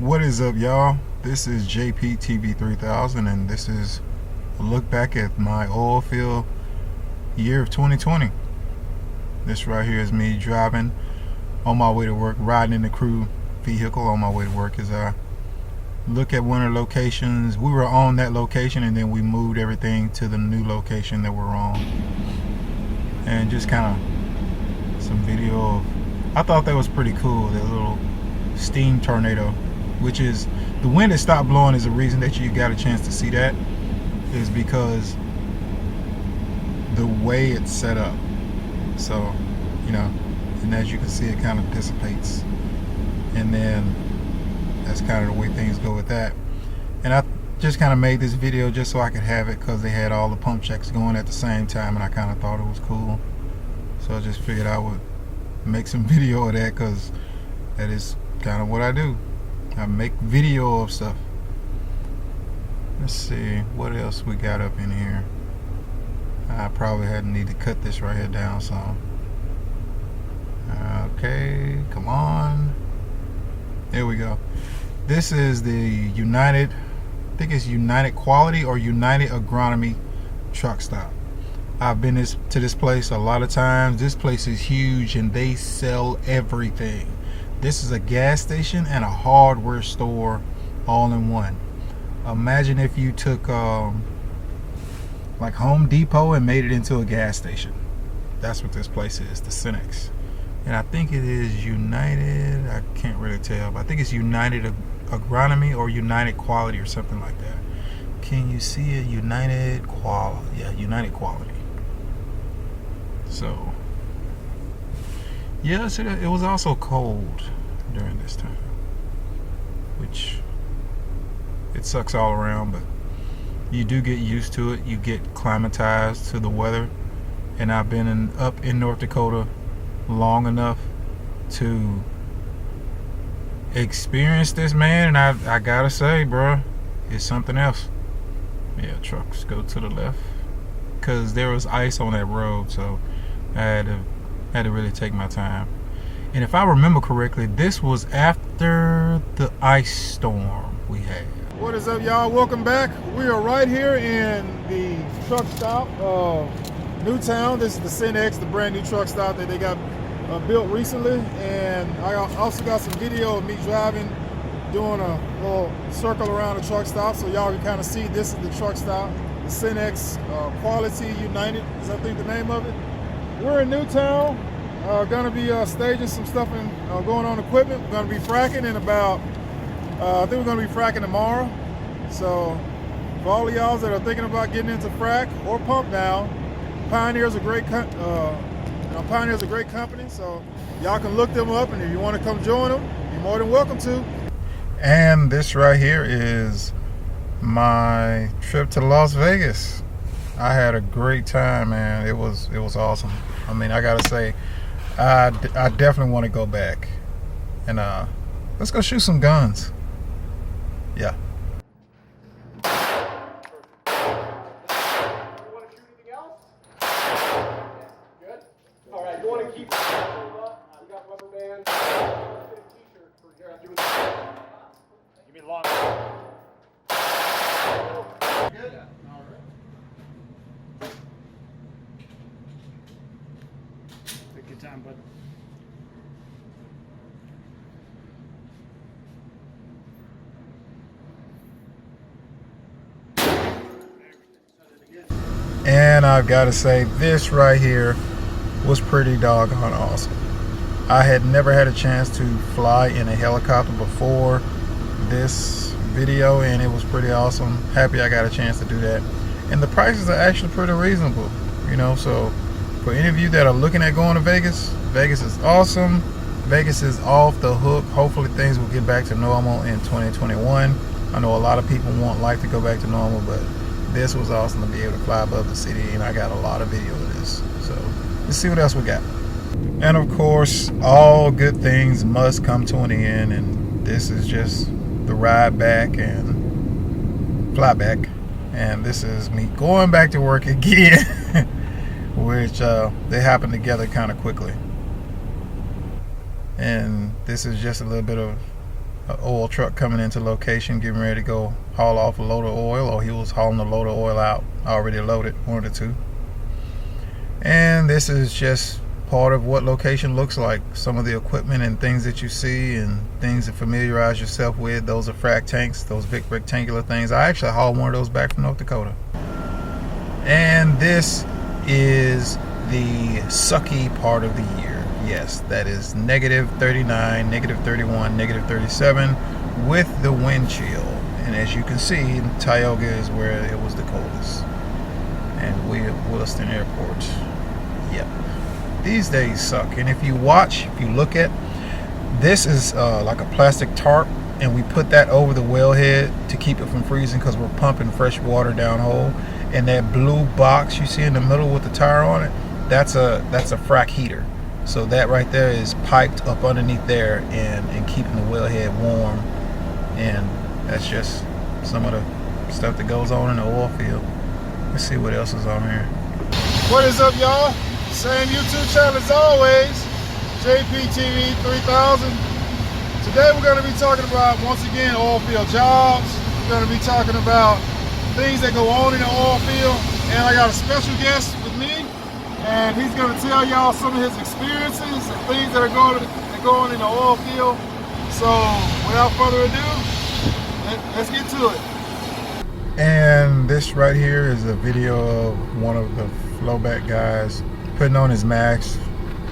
What is up, y'all? This is JPTV 3000, and this is a look back at my oil field year of 2020. This right here is me driving on my way to work, riding in the crew vehicle on my way to work as I look at one of the locations. We were on that location, and then we moved everything to the new location that we're on. And just kind of some video of, I thought that was pretty cool, that little steam tornado, which is, the wind that stopped blowing is the reason that you got a chance to see that, is because the way it's set up. So, you know, and as you can see, it kind of dissipates, and then that's kind of the way things go with that. And I just kind of made this video just so I could have it, because they had all the pump checks going at the same time, and I kind of thought it was cool. So I just figured I would make some video of that, because that is kind of what I do. I make video of stuff. Let's see what else we got up in here. I probably need to cut this right here down some. Okay, come on. There we go. This is the United, I think it's United Quality or United Agronomy truck stop. I've been to this place a lot of times. This place is huge and they sell everything. This is a gas station and a hardware store all in one. Imagine if you took like Home Depot and made it into a gas station. That's what this place is, the Cenex. And I think it is United, I can't really tell, but I think it's United Agronomy or United Quality or something like that. Can you see it? United Quality. Yeah, United Quality. So, yes, it was also cold during this time, which it sucks all around, but you do get used to it. You get climatized to the weather. And I've been up in North Dakota long enough to experience this, man, and I gotta say, bro, it's something else. Yeah, trucks go to the left, because there was ice on that road, so I had to really take my time. And if I remember correctly, this was after the ice storm we had. What is up, y'all? Welcome back. We are right here in the truck stop of Newtown. This is the Cenex, the brand new truck stop that they got built recently. And I also got some video of me driving, doing a little circle around the truck stop, so y'all can kind of see this is the truck stop, the Cenex Quality United is, I think, the name of it. We're in Newtown. Gonna be staging some stuff and going on equipment. We're gonna be fracking in about, I think we're gonna be fracking tomorrow. So for all of y'all that are thinking about getting into frack or pump now, Pioneer's a great Pioneer's a great company, so y'all can look them up, and if you want to come join them, you're more than welcome to. And this right here is my trip to Las Vegas. I had a great time, man. It was awesome. I mean, I gotta say, I definitely want to go back, and let's go shoot some guns. Yeah. Give me long. Good? All right. Take your time, bud. And I've got to say, this right here was pretty doggone awesome. I had never had a chance to fly in a helicopter before this video, and it was pretty awesome. Happy I got a chance to do that. And the prices are actually pretty reasonable, you know. So for any of you that are looking at going to Vegas, Vegas is awesome. Vegas is off the hook. Hopefully things will get back to normal in 2021. I know a lot of people want life to go back to normal, but this was awesome to be able to fly above the city, and I got a lot of video of this. So let's see what else we got. And of course, all good things must come to an end, and this is just the ride back and fly back. And this is me going back to work again, which they happen together kind of quickly. And this is just a little bit of an oil truck coming into location, getting ready to go haul off a load of oil, or he was hauling a load of oil out, already loaded, one of the two. And this is just part of what location looks like. Some of the equipment and things that you see and things to familiarize yourself with. Those are frac tanks, those big rectangular things. I actually hauled one of those back from North Dakota. And this is the sucky part of the year. Yes, that is negative 39, negative 31, negative 37 with the wind chill. And as you can see, Tioga is where it was the coldest. And we at Williston Airport. Yep. These days suck. And if you watch, if you look at, this is like a plastic tarp, and we put that over the wellhead to keep it from freezing because we're pumping fresh water downhole. And that blue box you see in the middle with the tire on it, that's a frac heater. So that right there is piped up underneath there and keeping the wellhead warm. And that's just some of the stuff that goes on in the oil field. Let's see what else is on here. What is up, y'all? Same YouTube channel as always, JPTV 3000. Today we're going to be talking about, once again, oil field jobs. We're going to be talking about things that go on in the oil field. And I got a special guest with me, and he's going to tell y'all some of his experiences and things that are going on in the oil field. So without further ado, let's get to it. And this right here is a video of one of the flowback guys putting on his max,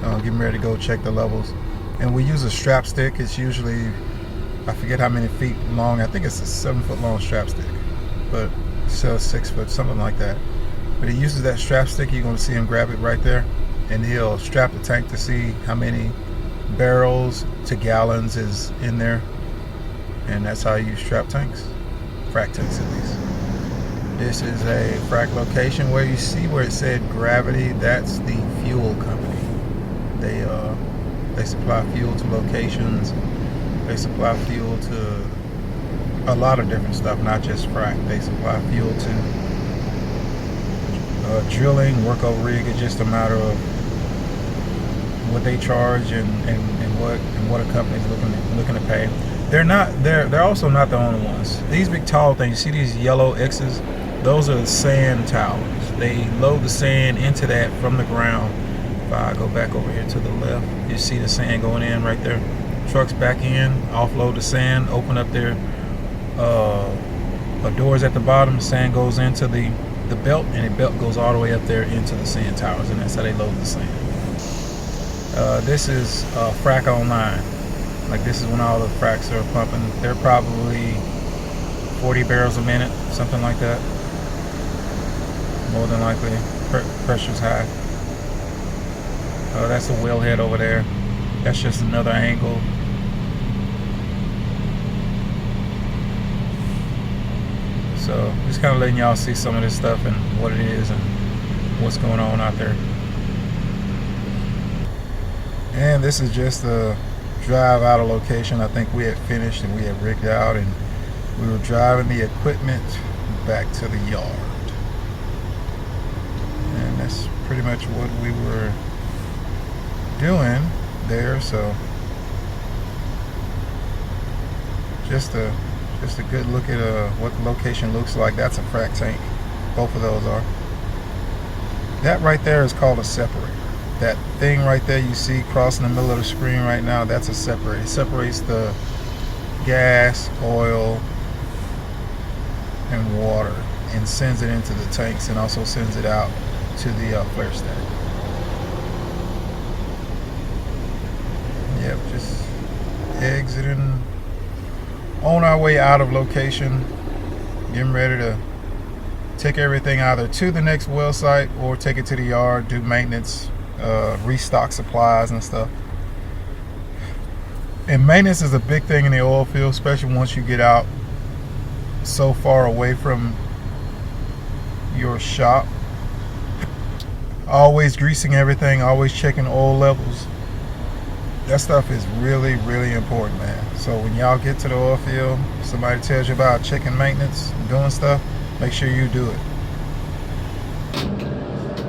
getting ready to go check the levels. And we use a strap stick. It's usually, I forget how many feet long. I think it's a 7-foot long strap stick, but so 6 foot, something like that. But he uses that strap stick. You're going to see him grab it right there, and he'll strap the tank to see how many barrels to gallons is in there. And that's how you strap tanks, frac tanks at least. This is a frac location where you see where it said Gravity. That's the fuel company. They supply fuel to locations. They supply fuel to a lot of different stuff, not just frac. They supply fuel to drilling, workover rig. It's just a matter of what they charge and what a company's looking to pay. They're also not the only ones. These big tall things, you see these yellow X's? Those are sand towers. They load the sand into that from the ground. If I go back over here to the left, you see the sand going in right there. Trucks back in, offload the sand, open up their doors at the bottom. The sand goes into the belt, and the belt goes all the way up there into the sand towers, and that's how they load the sand. This is frac online. Like, this is when all the fracs are pumping. They're probably 40 barrels a minute, something like that. More than likely, pressure's high. That's the wellhead over there. That's just another angle. So just kind of letting y'all see some of this stuff and what it is and what's going on out there. And this is just a drive out of location. I think we had finished and we had rigged out, and we were driving the equipment back to the yard. And that's pretty much what we were doing there. So just a good look at what the location looks like. That's a frac tank. Both of those are. That right there is called a separator. That thing right there you see crossing the middle of the screen right now, that's a separator. It separates the gas, oil, and water and sends it into the tanks, and also sends it out to the flare stack. Yep, just exiting on our way out of location, getting ready to take everything either to the next well site or take it to the yard, do maintenance, restock supplies and stuff. And maintenance is a big thing in the oil field, especially once you get out so far away from your shop. Always greasing everything, always checking oil levels. That stuff is really, really important, man. So when y'all get to the oil field, somebody tells you about checking maintenance, doing stuff, make sure you do it.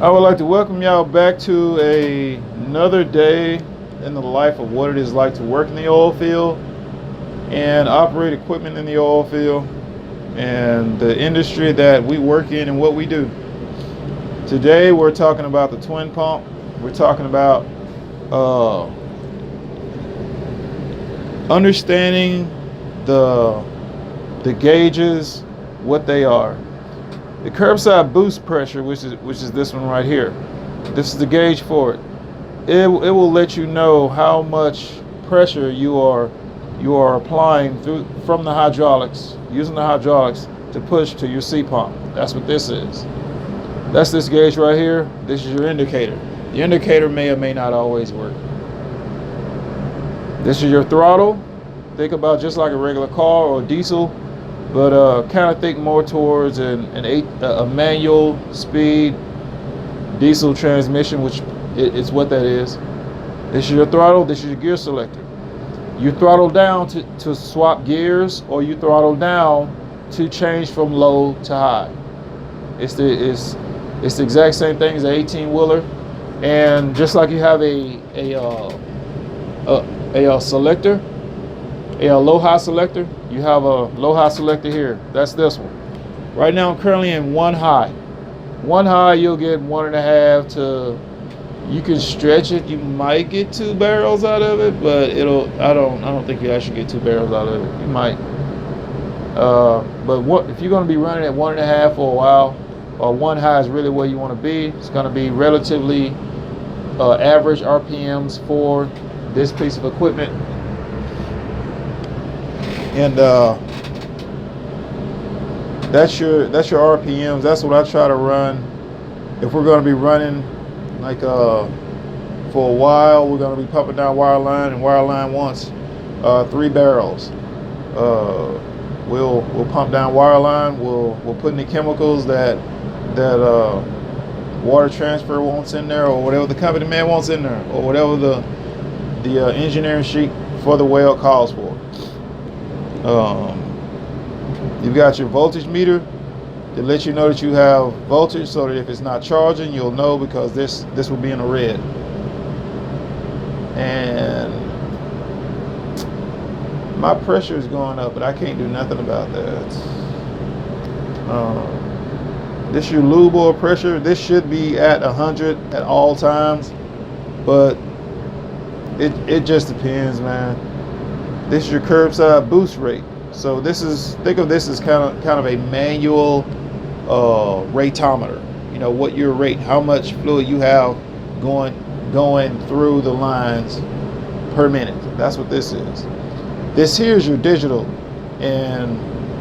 I would like to welcome y'all back to another day in the life of what it is like to work in the oil field. and operate equipment in the oil field and the industry that we work in and what we do. Today we're talking about the twin pump. We're talking about understanding the gauges, what they are. The curbside boost pressure, which is this one right here. This is the gauge for it. It will let you know how much pressure you are applying from the hydraulics, using the hydraulics to push to your C pump. That's what this is. That's this gauge right here. This is your indicator. The indicator may or may not always work. This is your throttle. Think about just like a regular car or diesel, but kind of think more towards a manual speed diesel transmission, which it's what that is. This is your throttle. This is your gear selector. You throttle down to swap gears, or you throttle down to change from low to high. It's the exact same thing as an 18-wheeler, and just like you have a selector, a low-high selector, you have a low-high selector here. That's this one. Right now I'm currently in one high. One high, you'll get 1.5 to, you can stretch it, you might get 2 barrels out of it, but I don't think you actually get 2 barrels out of it. You might. But if you're going to be running at 1.5 for a while, or one high is really where you want to be. It's going to be relatively average RPMs for this piece of equipment. And that's your RPMs. That's what I try to run. If we're going to be running like for a while, we're going to be pumping down wireline, and wireline wants 3 barrels. We'll pump down wireline. We'll put any chemicals that water transfer wants in there, or whatever the company man wants in there, or whatever the engineering sheet for the well calls for. You've got your voltage meter to let you know that you have voltage, so that if it's not charging, you'll know, because this will be in the red. And my pressure is going up, but I can't do nothing about that. This is your lube oil pressure. This should be at 100 at all times, but it just depends, man. This is your curbside boost rate. So think of this as kind of a manual rateometer. You know what your rate, how much fluid you have going through the lines per minute. That's what this is. This here is your digital, and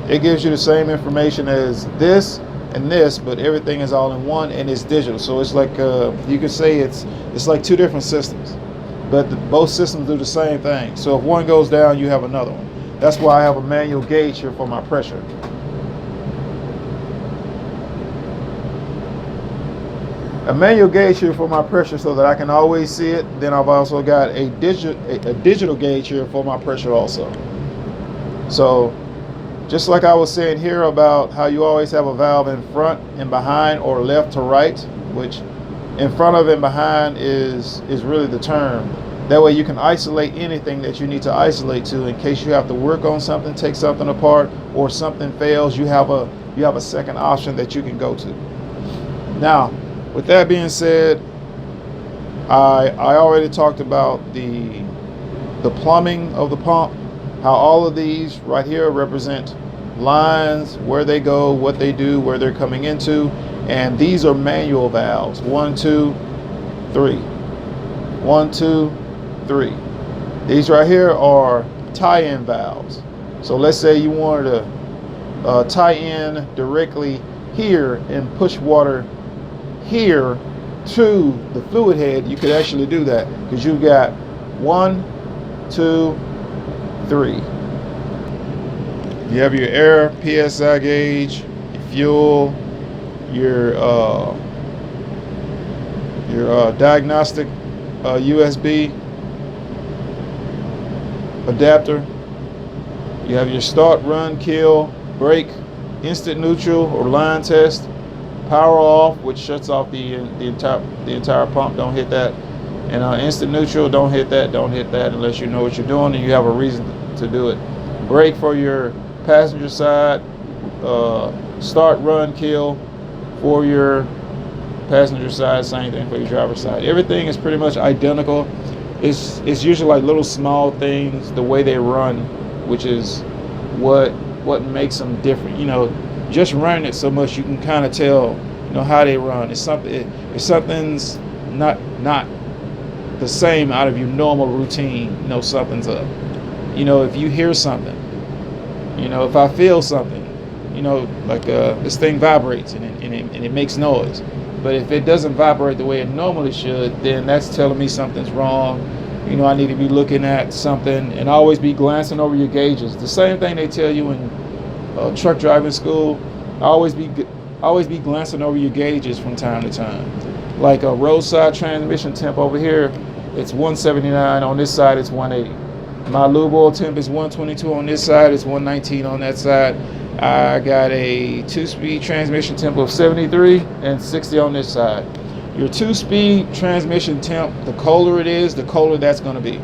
it gives you the same information as this and this, but everything is all in one, and it's digital. So it's like you could say it's like 2 different systems, but both systems do the same thing. So if one goes down, you have another one. That's why I have a manual gauge here for my pressure. A manual gauge here for my pressure, so that I can always see it. Then I've also got a digital gauge here for my pressure also. So just like I was saying here about how you always have a valve in front and behind, or left to right, which in front of and behind is really the term. That way you can isolate anything that you need to isolate to, in case you have to work on something, take something apart, or something fails. You have a second option that you can go to. Now, with that being said, I already talked about the plumbing of the pump, how all of these right here represent lines, where they go, what they do, where they're coming into, and these are manual valves. 1, 2, 3. 1, 2, 3. These right here are tie-in valves. So let's say you wanted to tie in directly here and push water here to the fluid head. You could actually do that, because you've got 1, 2, 3. You have your air PSI gauge, your fuel, your diagnostic USB adapter. You have your start, run, kill, brake, instant neutral or line test, power off, which shuts off the entire pump. Don't hit that. And instant neutral, don't hit that unless you know what you're doing and you have a reason to do it. brake for your passenger side, start, run, kill for your passenger side, same thing for your driver's side. Everything is pretty much identical. It's usually like little small things, the way they run, which is what makes them different. Just running it so much you can kind of tell, how they run. If something's not the same out of your normal routine, something's up. If you hear something, if I feel something, like this thing vibrates and it makes noise. But if it doesn't vibrate the way it normally should, then that's telling me something's wrong. I need to be looking at something, and always be glancing over your gauges. The same thing they tell you in truck driving school. Always be glancing over your gauges from time to time. Like a roadside transmission temp over here, it's 179. On this side, it's 180. My lube oil temp is 122 on this side. It's 119 on that side. I got a 2-speed transmission temp of 73 and 60 on this side. Your 2-speed transmission temp, the colder it is, the colder that's going to be.